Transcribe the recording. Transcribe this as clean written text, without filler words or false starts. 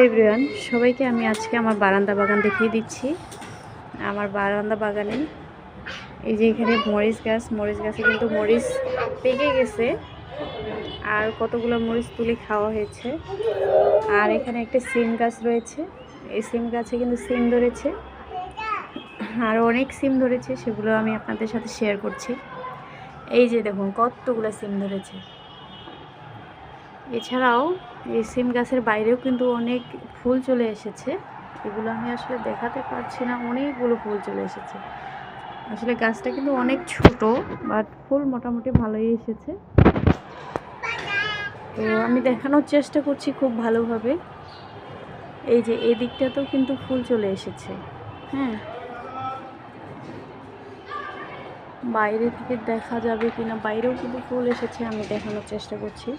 Everyone, সবাইকে আমি আজকে আমার বারান্দা বাগান দেখিয়ে দিচ্ছি। আমার বারান্দা বাগানে এই যে এখানে মরিচ গাছে কিন্তু মরিচ পেকে গেছে, আর কতগুলো মরিচ তুলে খাওয়া হয়েছে। আর এখানে একটা সিম গাছ রয়েছে, এই সিম গাছে কিন্তু সিম ধরেছে, আর অনেক সিম ধরেছে, সেগুলো আমি আপনাদের সাথে শেয়ার করছি। এই যে দেখুন কতগুলো সিম ধরেছে। এছাড়াও এই সিম গাছের বাইরেও কিন্তু অনেক ফুল চলে এসেছে, এগুলো আমি আসলে দেখাতে পারছি না। অনেকগুলো ফুল চলে এসেছে। আসলে গাছটা কিন্তু অনেক ছোট, বাট ফুল মোটামুটি ভালোই এসেছে। তো আমি দেখানোর চেষ্টা করছি খুব ভালোভাবে। এই যে এই দিকটাতেও কিন্তু ফুল চলে এসেছে। হ্যাঁ, বাইরে থেকে দেখা যাবে কিনা, বাইরেও কিন্তু ফুল এসেছে, আমি দেখানোর চেষ্টা করছি।